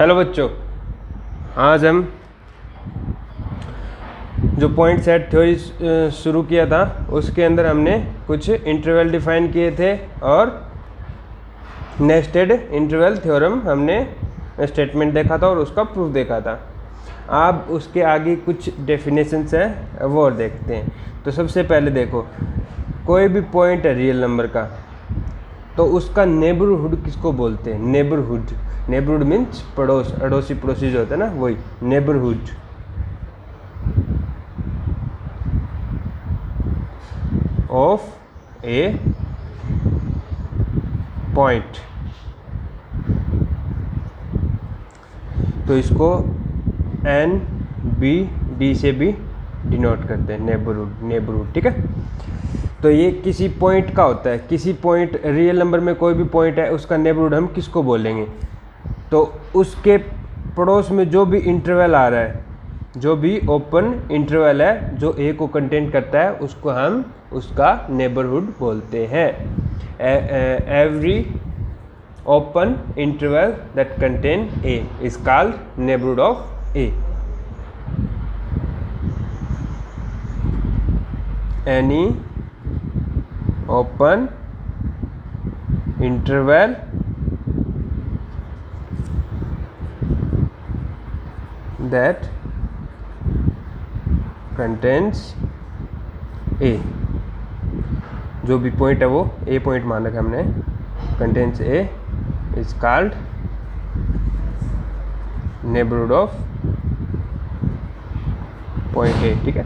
Hello बच्चों, आज हम जो पॉइंट सेट थ्योरी शुरू किया था उसके अंदर हमने कुछ इंटरवल डिफाइन किए थे और नेस्टेड इंटरवल थ्योरम हमने स्टेटमेंट देखा था और उसका प्रूफ देखा था। अब उसके आगे कुछ डेफिनेशंस हैं वो और देखते हैं। तो सबसे पहले देखो, कोई भी पॉइंट है रियल नंबर का तो उसका नेबरहुड किसको बोलते हैं? नेबरहुड मीन्स पड़ोस, अड़ोसी पड़ोसी जो होता है ना, वही नेबरहुड। ऑफ ए पॉइंट, तो इसको एन बी डी से भी डिनोट करते हैं, नेबरहुड। ठीक है, तो ये किसी पॉइंट का होता है। किसी पॉइंट रियल नंबर में कोई भी पॉइंट है उसका नेबरहुड हम किसको बोलेंगे? तो उसके पड़ोस में जो भी इंटरवल आ रहा है, जो भी ओपन इंटरवल है जो ए को कंटेन करता है, उसको हम उसका नेबरहुड बोलते हैं। Every open interval that contain a is called neighbourhood of A. Any open interval that contains a, जो भी पॉइंट है वो ए पॉइंट मान रखा हमने, contains a is called neighborhood of point A। ठीक है,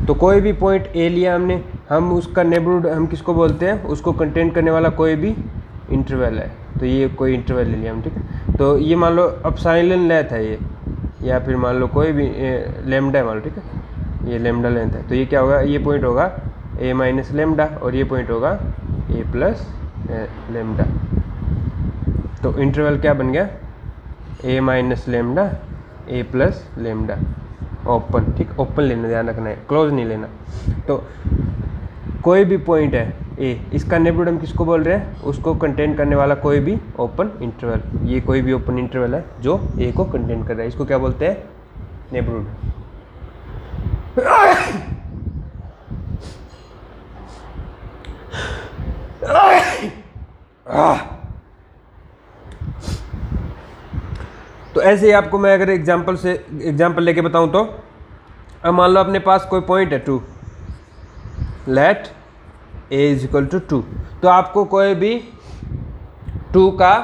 तो कोई भी पॉइंट ए लिया हमने, हम उसका नेबरहुड हम किसको बोलते हैं? उसको कंटेन करने वाला कोई भी इंटरवल है। तो ये कोई इंटरवल ले लिया हम, ठीक है। तो ये मान लो अपसाइलन लेंथ है ये, या फिर मान लो कोई भी लेमडा है मान लो, ठीक है, ये लेमडा लेंथ है। तो ये क्या होगा? ये पॉइंट होगा ए माइनस लेमडा और ये पॉइंट होगा ए प्लस लेमडा। तो इंटरवल क्या बन गया? ए minus lambda A plus lambda, open. ठीक, ओपन लेना, ध्यान रखना है, क्लोज नहीं लेना। तो कोई भी पॉइंट है ए, इसका नेबरहुड हम किसको बोल रहे हैं? उसको कंटेन करने वाला कोई भी ओपन इंटरवल। ये कोई भी ओपन इंटरवल है जो ए को कंटेन कर रहा है, इसको क्या बोलते हैं? नेबरहुड। तो ऐसे ही आपको मैं अगर एग्जांपल लेके बताऊं तो, अब मान लो अपने पास कोई पॉइंट है 2, let a is equal to 2। तो आपको कोई भी 2 का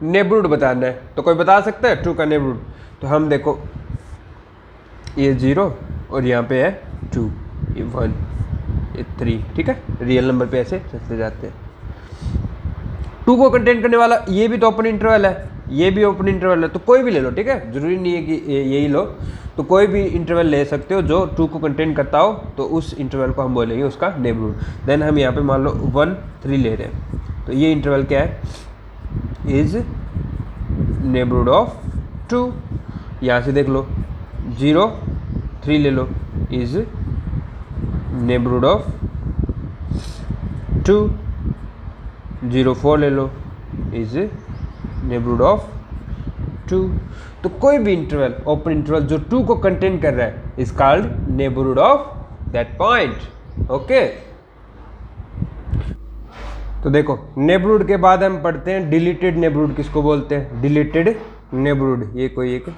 नेबरहुड बताना है। तो कोई बता सकता है 2 का नेबरहुड? तो हम देखो, ये 0 और यहाँ पे है 2, ये 1, ये 3। ठीक है, रियल नंबर पे ऐसे चलते जाते हैं। 2 को कंटेन करने वाला ये भी तो ओपन इंटरवल है, ये भी ओपन इंटरवल है। तो कोई भी ले लो, ठीक है, जरूरी नहीं है कि यही लो। तो कोई भी इंटरवल ले सकते हो जो 2 को कंटेन करता हो, तो उस इंटरवल को हम बोलेंगे उसका नेबरहुड। देन हम यहाँ पे मान लो 1, 3 ले रहे हैं, तो ये इंटरवल क्या है? Is neighbourhood of 2। यहाँ से देख लो, 0, 3 ले लो, इज नेबरहुड ऑफ 2। 0, 4 ले लो, इज नेबरहुड ऑफ 2। तो कोई भी इंटरवल, ओपन इंटरवल जो 2 को कंटेन कर रहा है, is called neighbourhood of that point. Okay, तो देखो, नेबरहुड के बाद हम पढ़ते हैं डिलीटेड नेबरहुड किसको बोलते हैं? डिलीटेड नेबरहुड, ये कोई एक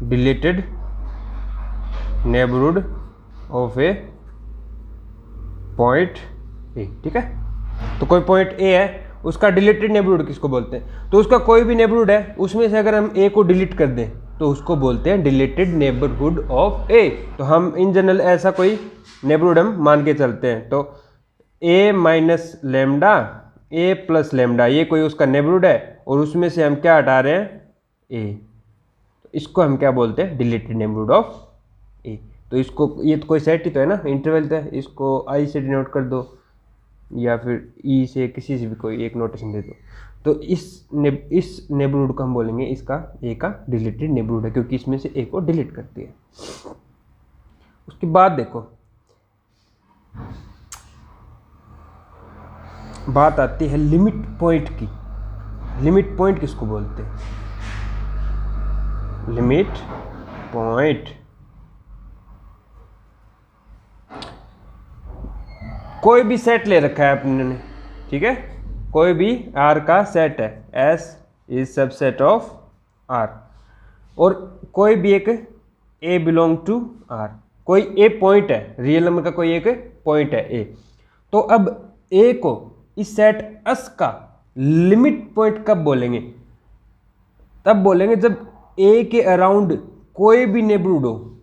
deleted neighbourhood of A point A. ठीक है, तो कोई पॉइंट ए है, उसका डिलीटेड नेबरहुड किसको बोलते हैं? तो उसका कोई भी नेबरहुड है, उसमें से अगर हम ए को डिलीट कर दें तो उसको बोलते हैं डिलीटेड नेबरहुड ऑफ ए। तो हम इन जनरल ऐसा कोई नेबरहुड हम मान के चलते हैं। तो ए minus lambda A plus lambda, ये कोई उसका नेबरहुड है और उसमें से हम क्या हटा रहे हैं? ए। तो इसको हम क्या बोलते हैं? डिलीटेड नेबरहुड ऑफ ए। तो इसको, ये तो कोई सेट ही तो है ना, इंटरवल है, इसको आई से डिनोट कर दो या फिर ई से, किसी से भी कोई एक नोटेशन दे दो। तो इस नेबरहुड को हम बोलेंगे इसका ए का डिलीटेड नेबरहुड है, क्योंकि इसमें से ए को डिलीट करती है। उसके बाद देखो, बात आती है लिमिट पॉइंट की। लिमिट पॉइंट किसको बोलते हैं? Limit point. कोई भी सेट ले रखा है अपने ने, ठीक है, कोई भी आर का सेट है, S is subset of R, और कोई भी एक ए बिलोंग टू आर, कोई ए पॉइंट है, रियल नंबर का कोई एक पॉइंट है ए। तो अब ए को इस सेट एस का लिमिट पॉइंट कब बोलेंगे? तब बोलेंगे जब ए के अराउंड कोई भी नेबरहुड हो,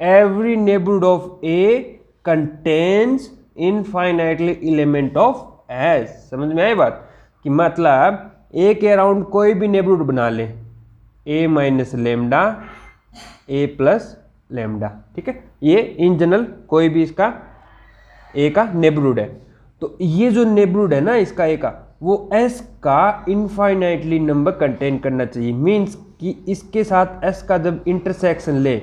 every neighbourhood of A contains infinitely element of S. समझ में आई बात? कि मतलब ए के अराउंड कोई भी नेबरहुड बना ले, ए माइनस लेमडा, ए प्लस लेमडा, ठीक है, ये इन जनरल कोई भी इसका ए का नेबरहुड है। तो ये जो नेबरहुड है ना इसका ए का, वो एस का इनफाइनाइटली नंबर कंटेन करना चाहिए। मीन्स कि इसके साथ एस का जब इंटरसेक्शन ले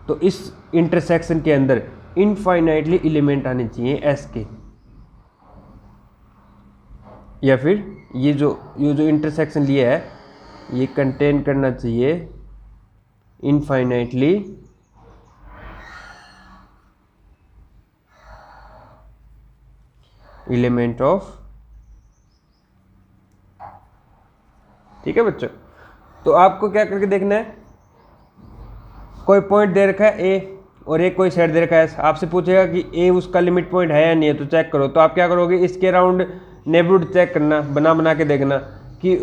तो इस इंटरसेक्शन के अंदर इनफाइनाइटली एलिमेंट आने चाहिए एस के, या फिर ये जो इंटरसेक्शन लिया है ये कंटेन करना चाहिए इनफाइनाइटली एलिमेंट ऑफ, ठीक है बच्चों। तो आपको क्या करके देखना है, कोई पॉइंट दे रखा है ए और एक कोई सेट दे रखा है, आपसे पूछेगा कि ए उसका लिमिट पॉइंट है या नहीं है, तो चेक करो। तो आप क्या करोगे, इसके अराउंड नेबरहुड चेक करना, बना के देखना कि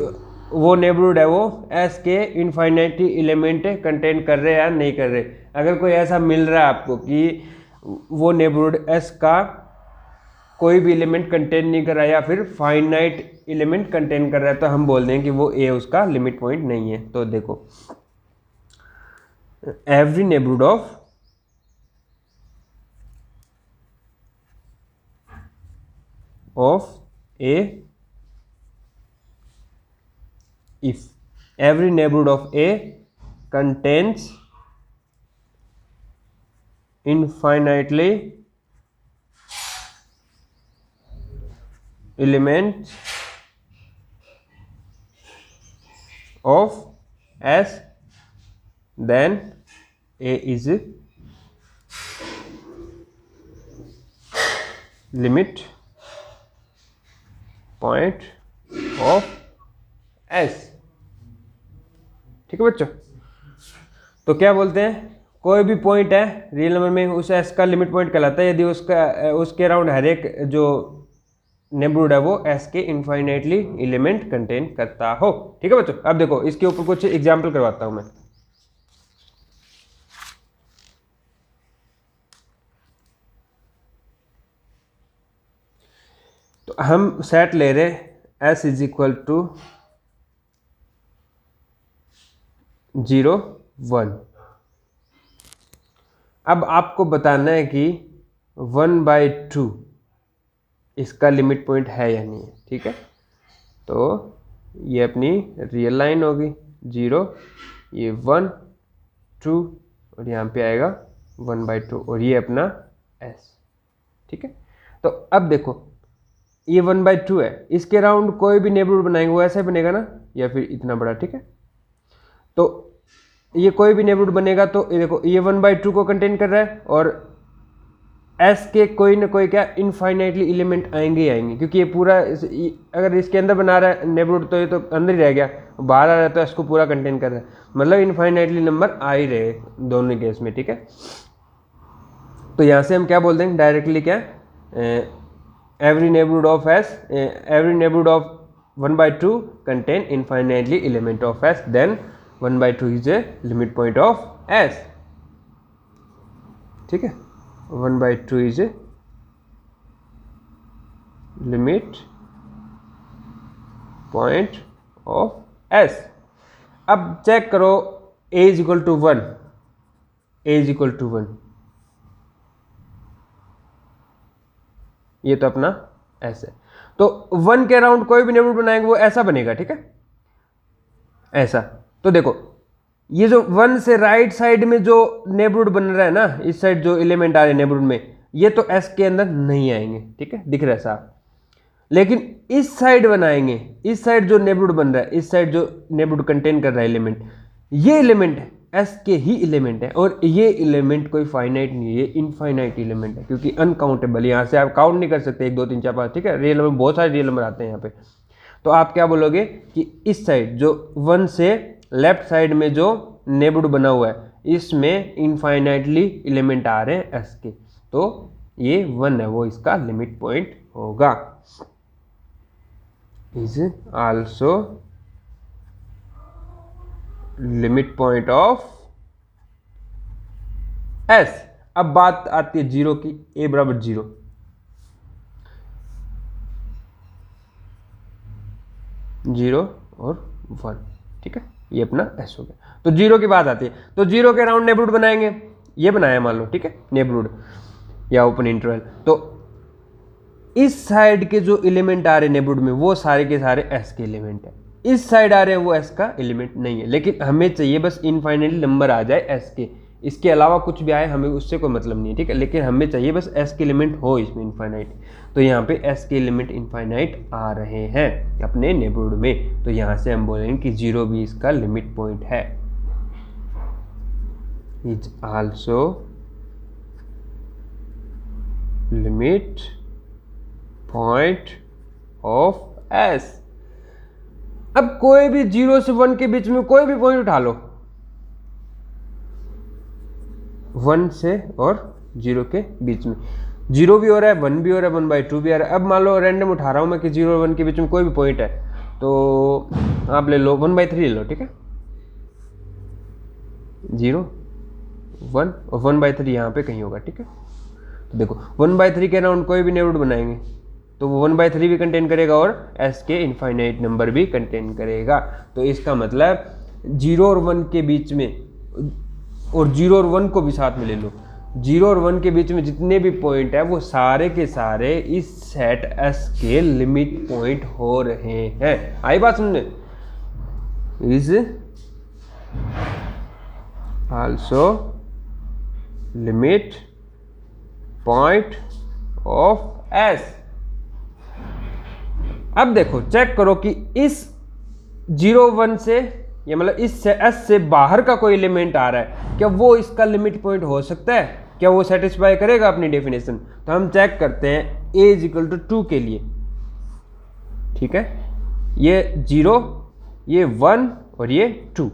वो नेबरहुड है वो एस के इनफाइनाइटली एलिमेंट कंटेन कर रहे हैं या नहीं कर रहे। अगर कोई ऐसा मिल रहा है आपको कि वो नेबरहुड एस का कोई भी एलिमेंट कंटेन नहीं कर रहा है या फिर फाइनाइट एलिमेंट कंटेन कर रहा है, तो हम बोल दें कि वो ए उसका लिमिट पॉइंट नहीं है। तो देखो, every neighbourhood of A, if every neighborhood of A contains infinitely elements of S, then A is limit point of S। ठीक है बच्चों, तो क्या बोलते हैं, कोई भी पॉइंट है रियल नंबर में उस एस का लिमिट पॉइंट कहलाता है यदि उसके अराउंड हर एक जो नेबरहुड है वो एस के इनफाइनाइटली एलिमेंट कंटेन करता हो। ठीक है बच्चों, अब देखो इसके ऊपर कुछ एग्जाम्पल करवाता हूं मैं। तो हम सेट ले रहे एस इज इक्वल टू 0 1। अब आपको बताना है कि 1/2 इसका लिमिट पॉइंट है या नहीं है। ठीक है, तो ये अपनी रियल लाइन होगी 0, ये 1 2 और यहाँ पे आएगा 1/2 और ये अपना s। ठीक है, तो अब देखो ये 1/2 है, इसके अराउंड कोई भी नेबरहुड बनाएंगे वो ऐसे बनेगा ना, या फिर इतना बड़ा। ठीक है, तो ये कोई भी नेबरहुड बनेगा तो ये देखो ये 1/2 को कंटेन कर रहा है और एस के कोई ना कोई क्या इनफाइनाइटली एलिमेंट आएंगे ही आएंगे, क्योंकि ये पूरा अगर इसके अंदर बना रहा है नेबरहुड तो ये तो अंदर ही रह गया, बाहर आ रहा है तो इसको पूरा कंटेन कर रहा है, मतलब इनफाइनाइटली नंबर आ ही रहे दोनों केस में। ठीक है, तो यहाँ से हम क्या बोल देंगे डायरेक्टली, क्या every neighbourhood of S, every neighbourhood of 1/2 contain infinitely element of S, then 1/2 is a limit point of S. ठीक है, 1/2 is a limit point of S. अब चेक करो a is equal to 1, a is equal to 1, ये तो अपना s है। तो 1 के अराउंड कोई भी नेबरहुड बनाएंगे वो ऐसा बनेगा। ठीक है, ऐसा। तो देखो ये जो 1 से राइट साइड में जो नेबरहुड बन रहा है ना, इस साइड जो एलिमेंट आ रहे हैं नेबरहुड में, ये तो S के अंदर नहीं आएंगे। ठीक है, दिख रहा है साफ। लेकिन इस साइड बनाएंगे, इस साइड जो नेबरहुड बन रहा है, इस साइड जो नेबरहुड कंटेन कर रहा है एलिमेंट, ये एलिमेंट एस के ही एलिमेंट है, और ये एलिमेंट कोई फाइनाइट नहीं है, ये इनफाइनाइट एलिमेंट है, क्योंकि अनकाउंटेबल, यहाँ से आप काउंट नहीं कर सकते 1 2 3 4 5, ठीक है। रियल नंबर बहुत सारे रियल नंबर आते हैं यहाँ पे। तो आप क्या बोलोगे कि इस साइड जो 1 से लेफ्ट साइड में जो नेबरहुड बना हुआ है, इसमें इनफाइनाइटली एलिमेंट आ रहे हैं एस के, तो ये 1 है, वो इसका लिमिट पॉइंट होगा। Is also limit point of S. अब बात आती है जीरो की, ए बराबर 0, जीरो और 1, ठीक है, ये अपना एस हो गया। तो 0 की बात आती है, तो 0 के अराउंड नेबरहुड बनाएंगे, ये बनाया मान लो, ठीक है, नेबरहुड या ओपन इंटरवल। तो इस साइड के जो एलिमेंट आ रहे हैं नेबरहुड में, वो सारे के सारे एस के एलिमेंट है। इस साइड आ रहे हैं वो एस का एलिमेंट नहीं है, लेकिन हमें चाहिए बस इनफाइनाइट नंबर आ जाए एस के, इसके अलावा कुछ भी आए हमें उससे कोई मतलब नहीं है, ठीक है, लेकिन हमें चाहिए बस एस के एलिमेंट हो इसमें इनफाइनाइट। तो यहाँ पे एस के एलिमेंट इनफाइनाइट आ रहे हैं अपने नेबरहुड में, तो यहाँ से हम बोलेंगे कि 0 भी इसका लिमिट पॉइंट है। Is also limit point of S. अब कोई भी 0 से 1 के बीच में कोई भी पॉइंट उठा लो, 1 से और 0 के बीच में 0 भी हो रहा है, 1 भी हो रहा है, 1/2 भी आ रहा है। अब मान लो रैंडम उठा रहा हूं मैं कि 0 और 1 के बीच में कोई भी पॉइंट है, तो आप ले लो 1/3 ले लो, ठीक है, 0 1 और 1/3 यहाँ पे कहीं होगा, ठीक है। तो देखो 1/3 के अराउंड कोई भी नेबरहुड बनाएंगे तो वो 1/3 भी कंटेन करेगा और एस के इनफाइनाइट नंबर भी कंटेन करेगा। तो इसका मतलब 0 और 1 के बीच में, और 0 और 1 को भी साथ में ले लो, 0 और 1 के बीच में जितने भी पॉइंट है वो सारे के सारे इस सेट एस के लिमिट पॉइंट हो रहे हैं। आई बात समझे? Is also limit point of S. अब देखो चेक करो कि इस 0 1 से, ये मतलब इस एस से बाहर का कोई एलिमेंट आ रहा है, क्या वो इसका लिमिट पॉइंट हो सकता है? क्या वो सेटिस्फाई करेगा अपनी डेफिनेशन? तो हम चेक करते हैं a = 2 के लिए, ठीक है, ये 0, ये 1 और ये 2,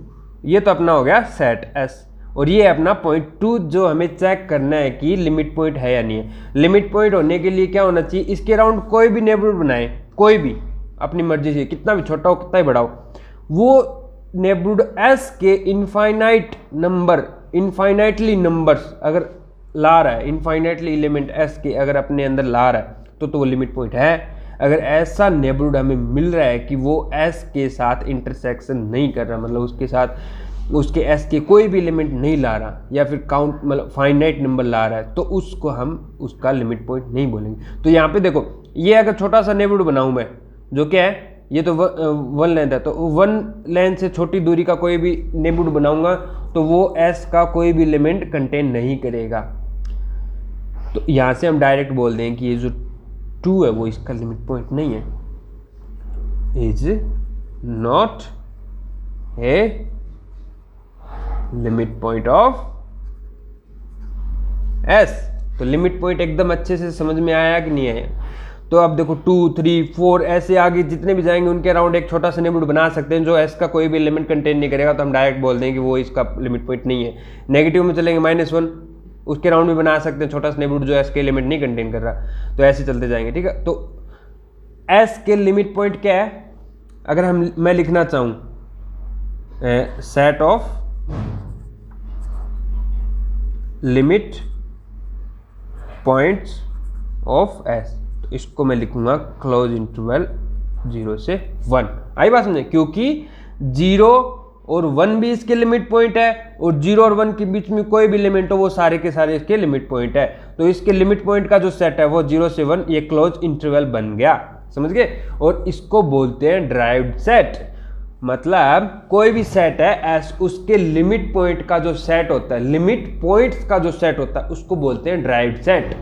ये तो अपना हो गया सेट S, और ये अपना पॉइंट 2 जो हमें चेक करना है कि लिमिट पॉइंट है या नहीं है। लिमिट पॉइंट होने के लिए क्या होना चाहिए? इसके अराउंड कोई भी नेबरहुड बनाए, कोई भी अपनी मर्जी से, कितना भी छोटा हो कितना ही बड़ा हो, वो नेबरहुड S के इनफाइनाइट नंबर, इनफाइनाइटली नंबर्स अगर ला रहा है, इनफाइनाइटली एलिमेंट S के अगर अपने अंदर ला रहा है तो वो लिमिट पॉइंट है। अगर ऐसा नेबरहुड हमें मिल रहा है कि वो S के साथ इंटरसेक्शन नहीं कर रहा, मतलब उसके साथ उसके S के कोई भी एलिमेंट नहीं ला रहा, या फिर काउंट मतलब फाइनाइट नंबर ला रहा है, तो उसको हम उसका लिमिट पॉइंट नहीं बोलेंगे। तो यहाँ पे देखो, ये अगर छोटा सा नेबरहुड बनाऊँ मैं, जो क्या है, ये तो 1 लेंथ है, तो 1 लेंथ से छोटी दूरी का कोई भी नेबरहुड बनाऊंगा तो वो S का कोई भी एलिमेंट कंटेन नहीं करेगा। तो यहाँ से हम डायरेक्ट बोल दें कि ये जो 2 है वो इसका लिमिट पॉइंट नहीं है, is not a limit point of S। तो लिमिट पॉइंट एकदम अच्छे से समझ में आया कि नहीं आया? तो अब देखो 2 3 4 ऐसे आगे जितने भी जाएंगे उनके अराउंड एक छोटा सा नेबरहुड बना सकते हैं जो S का कोई भी एलिमेंट कंटेन नहीं करेगा, तो हम डायरेक्ट बोल दें कि वो इसका लिमिट पॉइंट नहीं है। नेगेटिव में चलेंगे -1, उसके अराउंड भी बना सकते हैं छोटा सा नेबरहुड जो S के एलिमेंट नहीं कंटेन कर रहा, तो ऐसे चलते जाएंगे, ठीक है। तो S के लिमिट पॉइंट क्या है? अगर मैं लिखना चाहूँ set of limit points of S, तो इसको मैं लिखूंगा क्लोज इंटरवल 0 से 1। आई बात समझे? क्योंकि 0 और 1 भी इसके लिमिट पॉइंट है, और 0 और 1 के बीच में कोई भी एलिमेंट हो वो सारे के सारे इसके लिमिट पॉइंट है। तो इसके लिमिट पॉइंट का जो सेट है वो 0 से 1, ये क्लोज इंटरवल बन गया, समझ गए? और इसको बोलते हैं ड्राइव्ड सेट। मतलब कोई भी सेट है S, उसके लिमिट पॉइंट का जो सेट होता है, लिमिट पॉइंट्स का जो सेट होता है, उसको बोलते हैं derived set.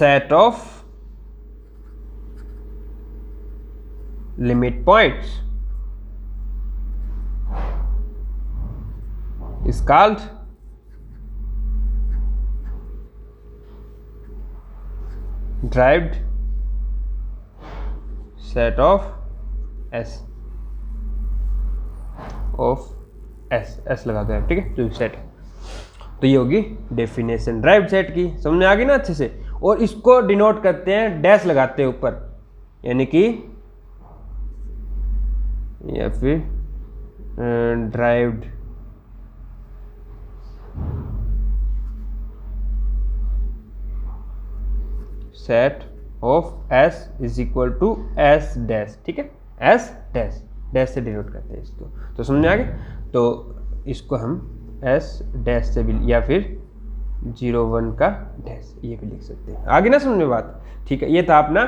set of limit points is called derived set of S लगा दो, ठीक है, जो सेट है। तो ये होगी डेफिनेशन ड्राइव्ड सेट की, समझ में आ गई ना अच्छे से। और इसको डिनोट करते हैं, डैश लगाते हैं ऊपर, यानी कि या फिर derived set of S is equal to S dash, ठीक है, S डैश, डैश से डिनोट करते हैं इसको। तो समझ में आ गया। तो इसको हम S डैश से भी, या फिर 0 1 का डैश, ये भी लिख सकते हैं। आगे ना समझ में बात, ठीक है। ये था अपना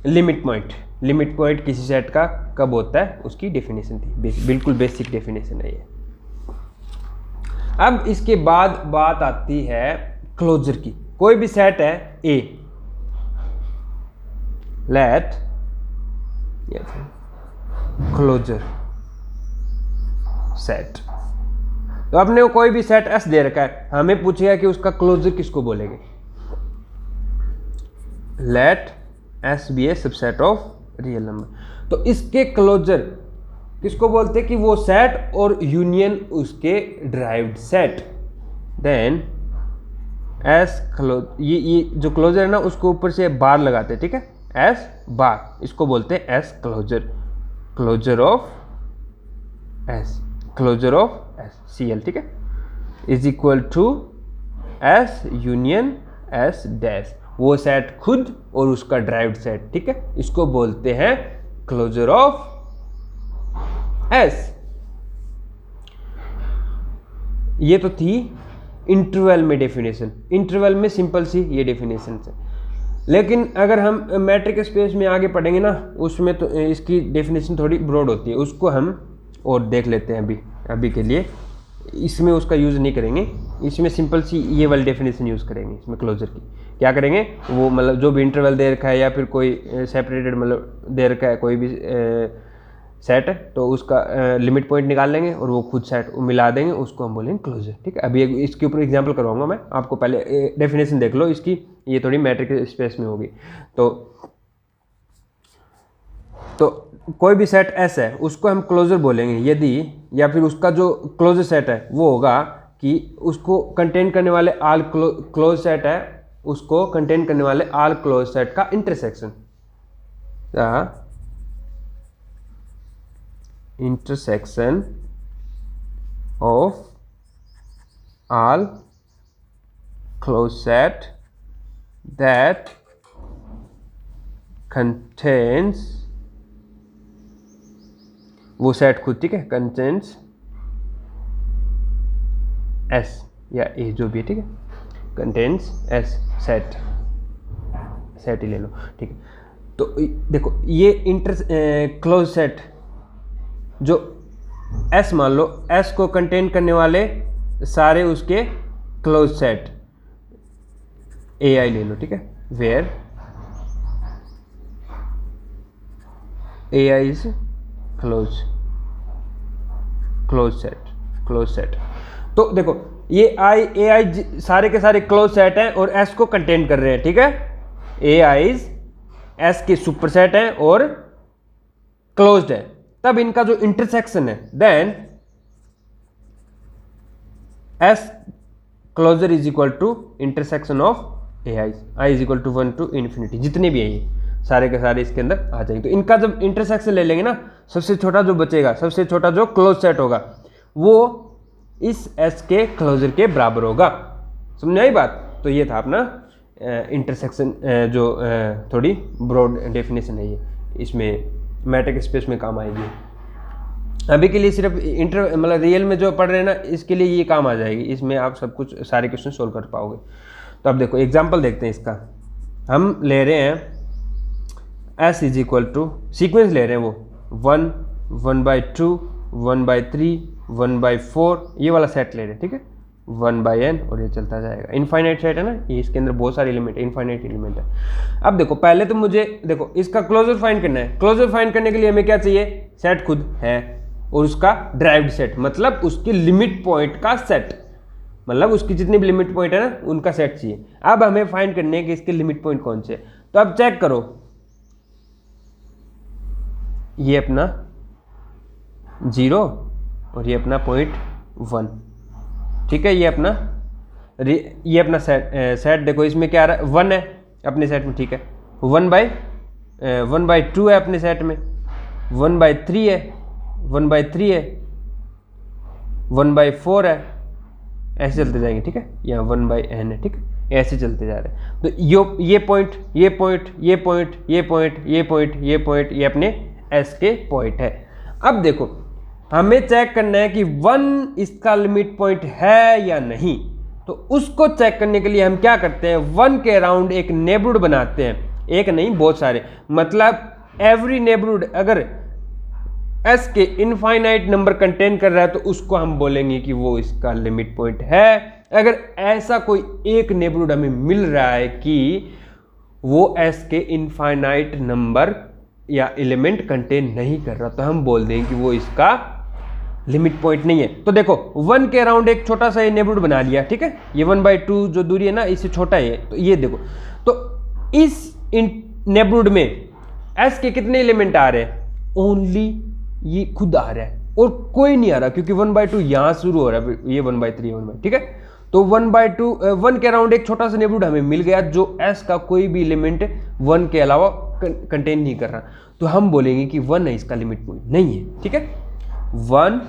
लिमिट पॉइंट। लिमिट पॉइंट किसी सेट का कब होता है, उसकी डेफिनेशन थी, बिल्कुल बेसिक डेफिनेशन है ये। अब इसके बाद बात आती है क्लोजर की। कोई भी सेट है A, लेट क्लोजर सेट। तो आपने कोई भी सेट S दे रखा है, हमें पूछेगा कि उसका क्लोजर किसको बोलेंगे। Let S be a subset of real number. तो इसके क्लोजर किसको बोलते हैं कि वो सेट और यूनियन उसके derived set. Then S close, ये जो क्लोजर है ना, उसको ऊपर से बार लगाते हैं, ठीक है, S बार, इसको बोलते हैं S closure. Closure of S, closure of S CL, ठीक है, is equal to S union S dash, वो सेट खुद और उसका ड्राइव्ड सेट, ठीक है, इसको बोलते हैं क्लोजर ऑफ S। ये तो थी इंटरवल में डेफिनेशन। इंटरवल में सिंपल सी ये डेफिनेशन है, लेकिन अगर हम मैट्रिक स्पेस में आगे पढ़ेंगे ना, उसमें तो इसकी डेफिनेशन थोड़ी ब्रॉड होती है, उसको हम और देख लेते हैं अभी के लिए। इसमें उसका यूज़ नहीं करेंगे, इसमें सिंपल सी ये वाली डेफिनेशन यूज़ करेंगे। इसमें क्लोजर की क्या करेंगे, वो मतलब जो भी इंटरवल दे रखा है या फिर कोई सेपरेटेड मतलब दे रखा है कोई भी सेट है, तो उसका लिमिट पॉइंट निकाल लेंगे और वो खुद सेट मिला देंगे, उसको हम बोलेंगे क्लोजर, ठीक है। अभी इसके ऊपर एग्जांपल करवाऊंगा मैं आपको, पहले डेफिनेशन देख लो इसकी, ये थोड़ी मैट्रिक स्पेस में होगी। तो कोई भी सेट S है, उसको हम क्लोजर बोलेंगे यदि, या फिर उसका जो क्लोजर सेट है वो होगा कि उसको कंटेन करने वाले ऑल क्लोज सेट है, उसको कंटेन करने वाले ऑल क्लोज सेट का intersection, intersection of all close set that contains, वो सेट खुद, ठीक है, कंटेन्स S या A जो भी है, ठीक है, कंटेन्स S सेट ही ले लो, ठीक है। तो देखो ये क्लोज सेट जो S मान लो, S को कंटेन करने वाले सारे उसके क्लोज सेट AI ले लो, ठीक है, where AI is close set. तो देखो ये AI सारे के सारे क्लोज सेट हैं और S को कंटेन कर रहे हैं, ठीक है। AI S के सुपर सेट हैं और क्लोज्ड है, तब इनका जो इंटरसेक्शन है, then S closure is equal to intersection of AI, I is equal to 1 to infinity, जितने भी है ये सारे के सारे इसके अंदर आ जाएंगे। तो इनका जब इंटरसेक्शन ले लेंगे ना, सबसे छोटा जो बचेगा, सबसे छोटा जो क्लोज सेट होगा, वो इस S के क्लोजर के बराबर होगा। समझ आई बात। तो ये था अपना इंटरसेक्शन, जो थोड़ी ब्रॉड डेफिनेशन है, ये इसमें मैट्रिक स्पेस में काम आएगी। अभी के लिए सिर्फ मतलब रियल में जो पढ़ रहे हैं ना, इसके लिए ये काम आ जाएगी, इसमें आप सब कुछ सारे क्वेश्चन सोल्व कर पाओगे। तो अब देखो एग्जांपल देखते हैं इसका। हम ले रहे हैं S is equal to, sequence ले रहे हैं वो 1, 1/2, 1/3, 1/4, ये वाला सेट ले रहे हैं, ठीक है, 1/n और ये चलता जाएगा। इनफाइनाइट सेट है ना, ये इसके अंदर बहुत सारे एलिमेंट है, इनफाइनाइट एलिमेंट है। अब देखो पहले तो मुझे देखो इसका क्लोजर फाइंड करना है। क्लोजर फाइंड करने के लिए हमें क्या चाहिए, सेट खुद है और उसका ड्राइव्ड सेट, मतलब उसके लिमिट पॉइंट का सेट, मतलब उसकी जितनी भी लिमिट पॉइंट है ना उनका सेट चाहिए। अब हमें फाइंड करने हैं कि इसके लिमिट पॉइंट कौन से। तो अब चेक करो, ये अपना 0 और ये अपना पॉइंट 1, ठीक है। ये अपना सेट देखो इसमें क्या आ रहा है, 1 है अपने सेट में, ठीक है। 1/2 है अपने सेट में, 1/3 है, 1/3 है, 1/4 है, ऐसे चलते जाएंगे, ठीक है। यहाँ 1/n है, ठीक है, ऐसे चलते जा रहे हैं। तो ये पॉइंट, ये पॉइंट, ये पॉइंट, ये पॉइंट, ये पॉइंट, ये पॉइंट, ये अपने s के पॉइंट है। अब देखो हमें चेक करना है कि 1 इसका लिमिट पॉइंट है या नहीं। तो उसको चेक करने के लिए हम क्या करते हैं, 1 के अराउंड एक नेबरहुड बनाते हैं, एक नहीं बहुत सारे, मतलब एवरी नेबरहुड अगर s के इनफाइनाइट नंबर कंटेन कर रहा है तो उसको हम बोलेंगे कि वो इसका लिमिट पॉइंट है। अगर ऐसा कोई एक नेबरहुड हमें मिल रहा है कि वो s के इनफाइनाइट नंबर या एलिमेंट कंटेन नहीं कर रहा तो हम बोल देंगे कि वो इसका लिमिट पॉइंट नहीं है। तो देखो 1 के अराउंड एक छोटा सा ये नेबरहुड बना लिया, ठीक है। ये 1/2 जो दूरी है ना इससे छोटा है, तो ये देखो, तो इस नेबरहुड में s के कितने एलिमेंट आ रहे हैं, ओनली ये खुद आ रहा है और कोई नहीं आ रहा, क्योंकि 1/2 यहां शुरू हो रहा है, ये 1/3 1/2, ठीक है। तो 1/2 के अराउंड एक छोटा सा नेबरहुड हमें मिल गया जो s का कोई भी एलिमेंट 1 के अलावा कंटेन नहीं कर रहा, तो हम बोलेंगे कि 1 है इसका लिमिट पॉइंट, नहीं है, ठीक है। 1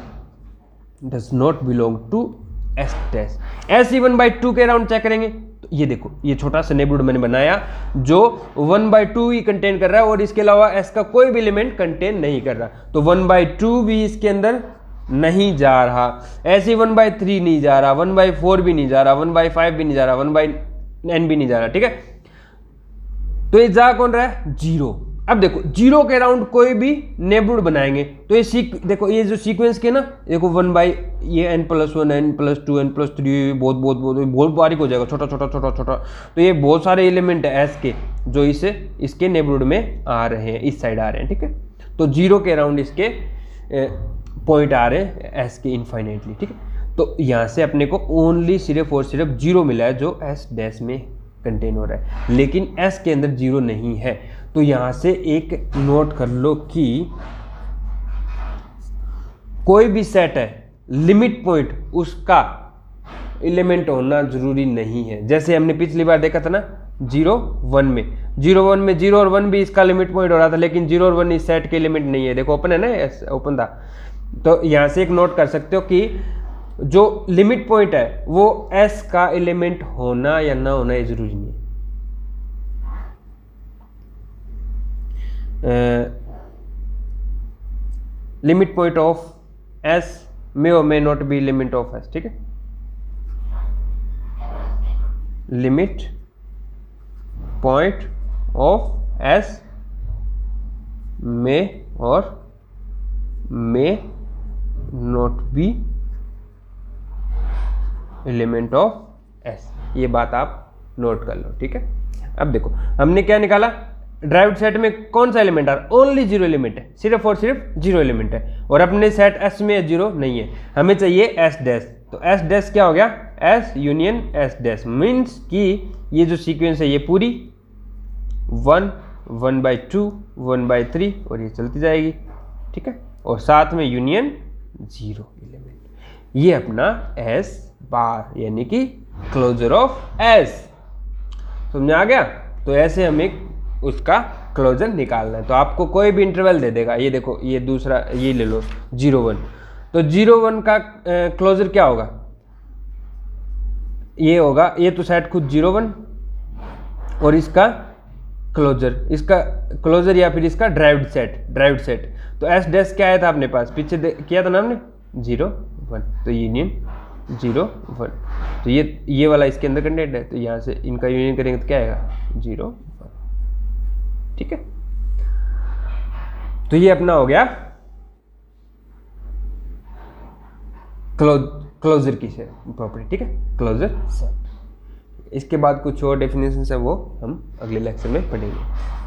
does not belong to s dash. ऐसे 1/2 के अराउंड चेक करेंगे तो ये देखो ये छोटा सा नेबरहुड मैंने बनाया जो 1/2 ही कंटेन कर रहा है और इसके अलावा s का कोई भी एलिमेंट कंटेन नहीं कर रहा, तो 1/2 भी इसके अंदर नहीं जा रहा, ऐसे 1/3 नहीं जा रहा, 1/4 भी नहीं जा रहा, 1/5 भी नहीं जा रहा, 1/n भी नहीं जा रहा, ठीक है। तो ये जा कौन रहा है, 0। अब देखो 0 के अराउंड कोई भी नेबरहुड बनाएंगे तो ये देखो ये जो सीक्वेंस के ना, देखो 1 ये n+1 n+2 n+3 बहुत बहुत बहुत बहुत बारीक हो जाएगा, छोटा छोटा छोटा छोटा। तो ये बहुत सारे एलिमेंट है s के जो इसके नेबरहुड में आ रहे हैं, इस साइड आ रहे हैं, ठीक है। तो 0 के अराउंड इसके पॉइंट आ रहे हैं s के इनफाइनाइटली, ठीक है। तो यहाँ से अपने को ओनली सिर्फ और सिर्फ 0 मिला है जो s डैश में कंटेन हो रहा है, लेकिन s के अंदर 0 नहीं है। तो यहाँ से एक नोट कर लो कि कोई भी सेट है लिमिट पॉइंट उसका एलिमेंट होना जरूरी नहीं है। जैसे हमने पिछली बार देखा था ना 0 1 में, 0 1 में 0 और 1 भी इसका लिमिट पॉइंट हो रहा था, लेकिन 0 और 1 इस सेट के एलिमेंट नहीं है। देखो ओपन है ना, ओपन था। तो यहाँ से एक नोट कर सकते हो कि जो लिमिट पॉइंट है वो s का एलिमेंट होना या ना होना ये जरूरी नहीं है। लिमिट पॉइंट ऑफ s मे और may not be limit of s, ठीक है। लिमिट पॉइंट ऑफ s मे और may not be element of s, ये बात आप नोट कर लो, ठीक है। अब देखो हमने क्या निकाला, ड्राइव्ड सेट में कौन सा एलिमेंट आ रहा है, ओनली 0 एलिमेंट है, सिर्फ और सिर्फ 0 एलिमेंट है, और अपने सेट s में 0 नहीं है, हमें चाहिए s डैश। तो s डैश क्या हो गया, s union s dash, means कि ये जो सीक्वेंस है ये पूरी 1 1/2 1/3 और ये चलती जाएगी, ठीक है, और साथ में यूनियन 0 एलिमेंट, ये अपना s बार यानी कि क्लोजर ऑफ s। समझ आ गया। तो ऐसे हमें उसका क्लोजर निकालना है। तो आपको कोई भी इंटरवल दे देगा, ये देखो ये दूसरा ये ले लो 0 1, तो 0 1 का क्लोजर क्या होगा, ये होगा, ये तो सेट खुद 0 1 और इसका क्लोजर या फिर इसका ड्राइव्ड सेट। तो s डैश क्या आया था अपने पास, पीछे किया था ना हमने 0 1, तो यूनियन 0 1, तो ये वाला इसके अंदर कंटेंट है, तो यहाँ से इनका यूनियन करेंगे तो क्या आएगा 0 1, ठीक है। तो ये अपना हो गया क्लोजर की प्रॉपर्टी, ठीक है, क्लोजर सेट। इसके बाद कुछ और डेफिनेशन है वो हम अगले लेक्चर में पढ़ेंगे।